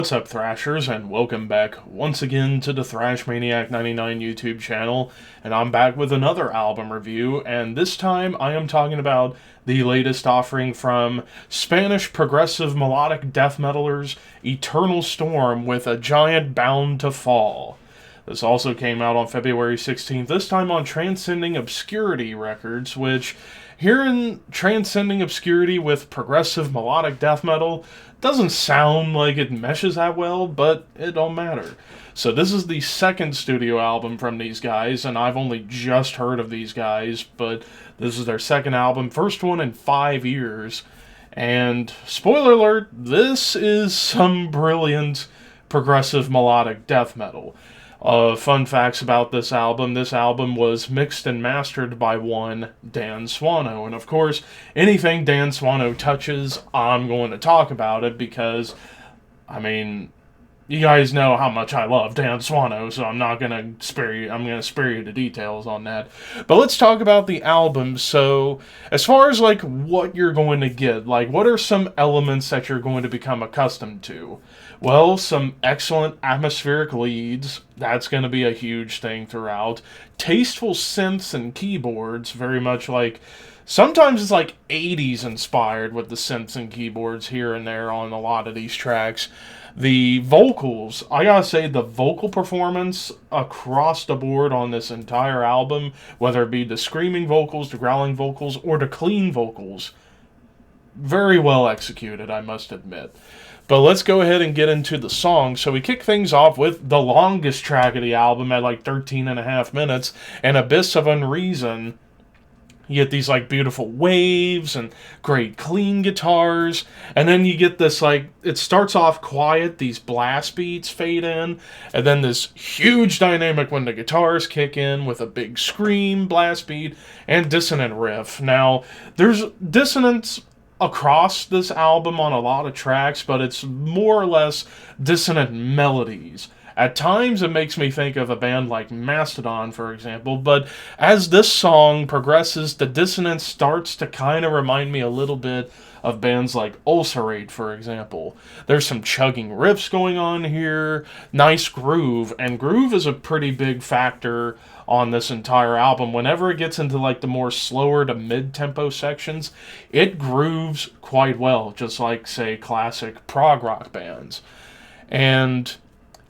What's up, Thrashers, and welcome back once again to the Thrash Maniac 99 YouTube channel, and I'm back with another album review, and this time I am talking about the latest offering from Spanish progressive melodic death metalers, Eternal Storm with A Giant Bound to Fall. This also came out on February 16th, this time on Transcending Obscurity Records, which, hearing Transcending Obscurity with progressive melodic death metal doesn't sound like it meshes that well, but it don't matter. So this is the second studio album from these guys, and I've only just heard of these guys, but this is their second album, first one in 5 years. And spoiler alert, this is some brilliant progressive melodic death metal. Fun facts about this album was mixed and mastered by one Dan Swano, and of course, anything Dan Swano touches, I'm going to talk about it because, I mean, you guys know how much I love Dan Swano, so I'm not going to spare you, I'm going to spare you the details on that. But let's talk about the album. So, as far as, like, what you're going to get, like, what are some elements that you're going to become accustomed to? Well, some excellent atmospheric leads. That's going to be a huge thing throughout. Tasteful synths and keyboards, very much like... Sometimes it's like 80s inspired with the synths and keyboards here and there on a lot of these tracks. The vocals, I gotta say, the vocal performance across the board on this entire album, whether it be the screaming vocals, the growling vocals, or the clean vocals, very well executed, I must admit. But let's go ahead and get into the song. So we kick things off with the longest track of the album at like 13 and a half minutes, An Abyss of Unreason. You get these like beautiful waves and great clean guitars, and then you get this like, it starts off quiet, these blast beats fade in, and then this huge dynamic when the guitars kick in with a big scream, blast beat, and dissonant riff. Now, there's dissonance across this album on a lot of tracks, but it's more or less dissonant melodies. At times, it makes me think of a band like Mastodon, for example, but as this song progresses, the dissonance starts to kind of remind me a little bit of bands like Ulcerate, for example. There's some chugging riffs going on here, nice groove, and groove is a pretty big factor on this entire album. Whenever it gets into like the more slower to mid-tempo sections, it grooves quite well, just like, say, classic prog rock bands. And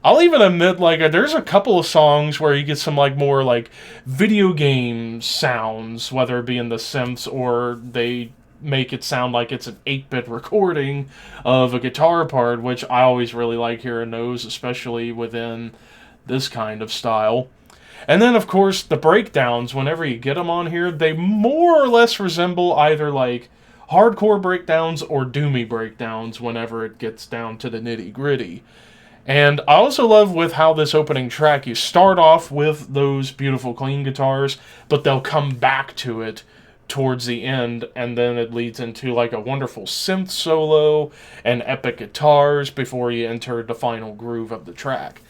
I'll even admit, like, there's a couple of songs where you get some, like, more, like, video game sounds, whether it be in the synths or they make it sound like it's an 8-bit recording of a guitar part, which I always really like hearing those, especially within this kind of style. And then, of course, the breakdowns, whenever you get them on here, they more or less resemble either, like, hardcore breakdowns or doomy breakdowns whenever it gets down to the nitty-gritty. And I also love with how this opening track, you start off with those beautiful clean guitars, but they'll come back to it towards the end, and then it leads into like a wonderful synth solo and epic guitars before you enter the final groove of the track.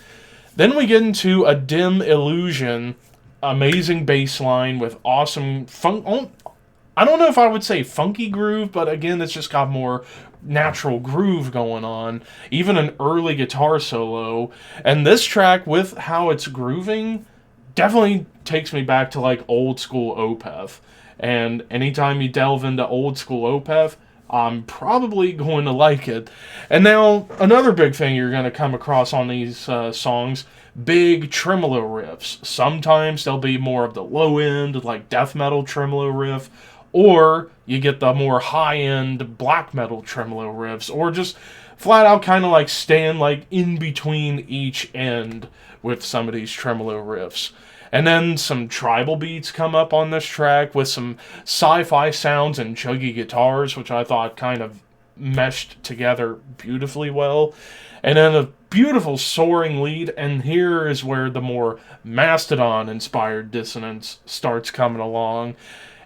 Then we get into A Dim Illusion, amazing bass line with awesome funk. I don't know if I would say funky groove, but again, it's just got more natural groove going on, even an early guitar solo. And this track, with how it's grooving, definitely takes me back to like old school Opeth. And anytime you delve into old school Opeth, I'm probably going to like it. And now, another big thing you're going to come across on these songs, big tremolo riffs. Sometimes they'll be more of the low end, like death metal tremolo riff, or you get the more high-end black metal tremolo riffs, or just flat out kind of like stand like in between each end with some of these tremolo riffs. And then some tribal beats come up on this track with some sci-fi sounds and chuggy guitars, which I thought kind of meshed together beautifully well. And then a beautiful soaring lead, and here is where the more Mastodon-inspired dissonance starts coming along.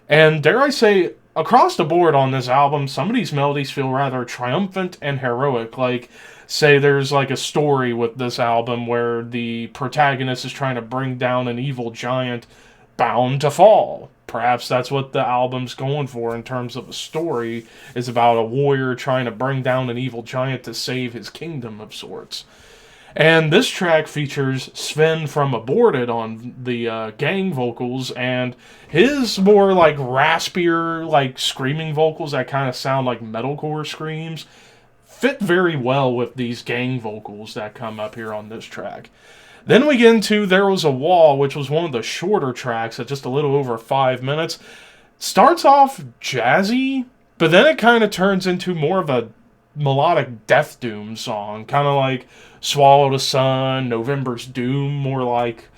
And dare I say, across the board on this album, some of these melodies feel rather triumphant and heroic. Like, say there's like a story with this album where the protagonist is trying to bring down an evil giant. bound to fall. Perhaps that's what the album's going for in terms of a story, is about a warrior trying to bring down an evil giant to save his kingdom of sorts. And this track features Sven from Aborted on the gang vocals, and his more like raspier, like screaming vocals that kind of sound like metalcore screams fit very well with these gang vocals that come up here on this track. Then we get into There Was a Wall, which was one of the shorter tracks at just a little over 5 minutes. Starts off jazzy, but then it kind of turns into more of a melodic death doom song, kind of like Swallow the Sun, November's Doom, more like.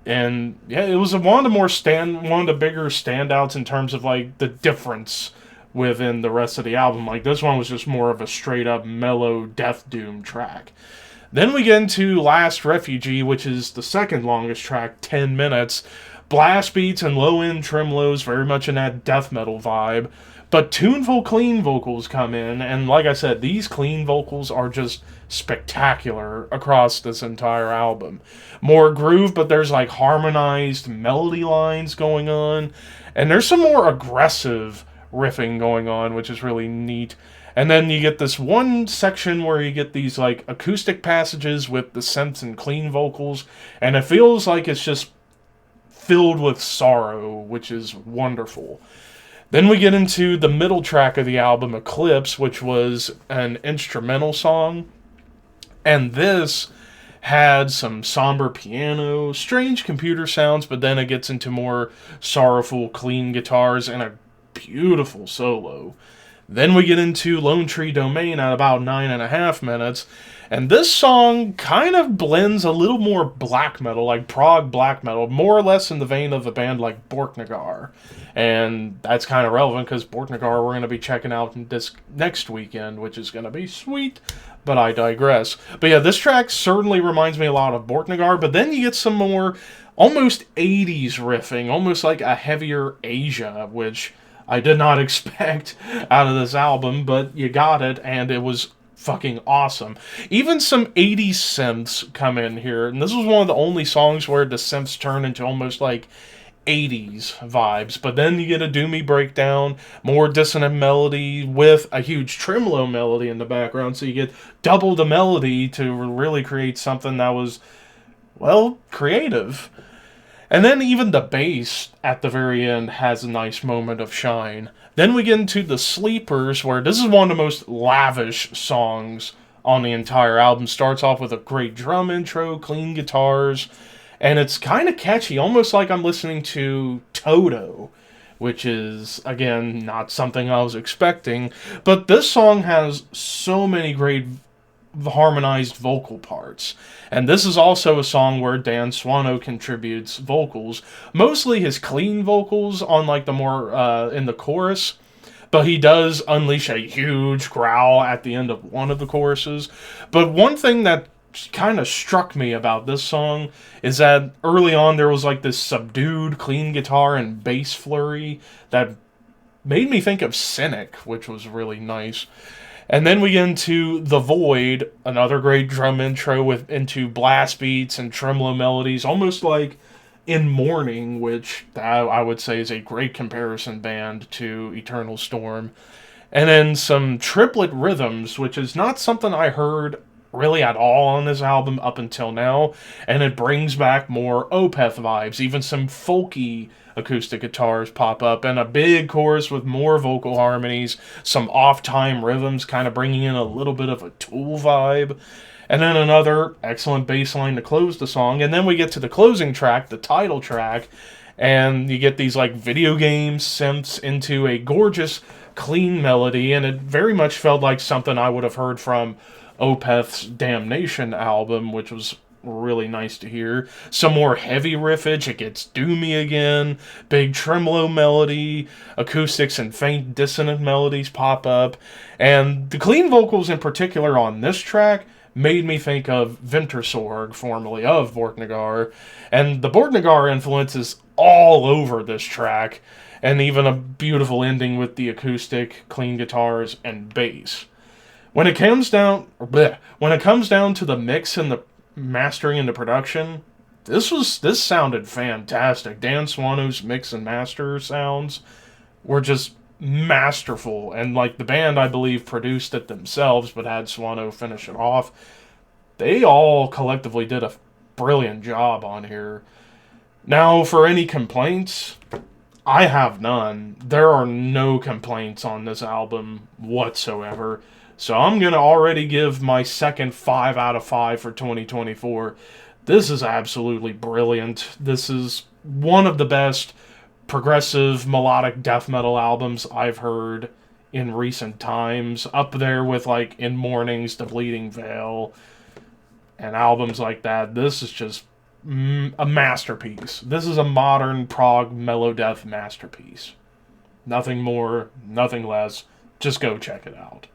And yeah, it was one of the bigger standouts in terms of like the difference within the rest of the album. Like this one was just more of a straight up mellow death doom track. Then we get into Last Refugee, which is the second longest track, 10 minutes. Blast beats and low-end tremolos, very much in that death metal vibe. But tuneful, clean vocals come in, and like I said, these clean vocals are just spectacular across this entire album. More groove, but there's like harmonized melody lines going on, and there's some more aggressive riffing going on, which is really neat. And then you get this one section where you get these like acoustic passages with the synths and clean vocals, and it feels like it's just filled with sorrow, which is wonderful. Then we get into the middle track of the album, Eclipse, which was an instrumental song. And this had some somber piano, strange computer sounds, but then it gets into more sorrowful, clean guitars and a beautiful solo. Then we get into Lone Tree Domain at about 9.5 minutes, and this song kind of blends a little more black metal, like prog black metal, more or less in the vein of a band like Borknagar. And that's kind of relevant because Borknagar we're going to be checking out this next weekend, which is going to be sweet, but I digress. But yeah, this track certainly reminds me a lot of Borknagar, but then you get some more almost 80s riffing, almost like a heavier Asia, which I did not expect out of this album, but you got it, and it was fucking awesome. Even some 80s synths come in here, and this was one of the only songs where the synths turn into almost like 80s vibes, but then you get a doomy breakdown, more dissonant melody with a huge tremolo melody in the background, so you get double the melody to really create something that was, well, creative. And then even the bass at the very end has a nice moment of shine. Then we get into The Sleepers, where this is one of the most lavish songs on the entire album. Starts off with a great drum intro, clean guitars, and it's kind of catchy, almost like I'm listening to Toto, which is, again, not something I was expecting. But this song has so many great harmonized vocal parts. And this is also a song where Dan Swano contributes vocals, mostly his clean vocals on like the more in the chorus, but he does unleash a huge growl at the end of one of the choruses. But one thing that kind of struck me about this song is that early on there was like this subdued clean guitar and bass flurry that made me think of Cynic, which was really nice. And then we get into The Void, another great drum intro into blast beats and tremolo melodies, almost like In Mourning, which I would say is a great comparison band to Eternal Storm. And then some triplet rhythms, which is not something I heard really at all on this album up until now, and it brings back more Opeth vibes. Even some folky acoustic guitars pop up, and a big chorus with more vocal harmonies, some off-time rhythms kind of bringing in a little bit of a Tool vibe, and then another excellent bass line to close the song. And then we get to the closing track, the title track, and you get these like video game synths into a gorgeous clean melody, and it very much felt like something I would have heard from Opeth's Damnation album, which was really nice to hear. Some more heavy riffage, it gets doomy again, big tremolo melody, acoustics and faint dissonant melodies pop up, and the clean vocals in particular on this track made me think of Wintersorg, formerly of Borknagar, and the Borknagar influence is all over this track, and even a beautiful ending with the acoustic, clean guitars, and bass. When it comes down to the mix and the mastering and the production, this sounded fantastic. Dan Swano's mix and master sounds were just masterful, and like the band I believe produced it themselves, but had Swano finish it off. They all collectively did a brilliant job on here. Now, for any complaints, I have none. There are no complaints on this album whatsoever. So I'm going to already give my second 5 out of 5 for 2024. This is absolutely brilliant. This is one of the best progressive melodic death metal albums I've heard in recent times. Up there with like In Mornings, The Bleeding Veil, and albums like that. This is just a masterpiece. This is a modern prog melodeath masterpiece. Nothing more, nothing less. Just go check it out.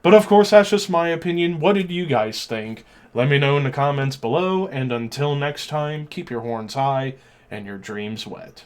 But of course, that's just my opinion. What did you guys think? Let me know in the comments below, and until next time, keep your horns high and your dreams wet.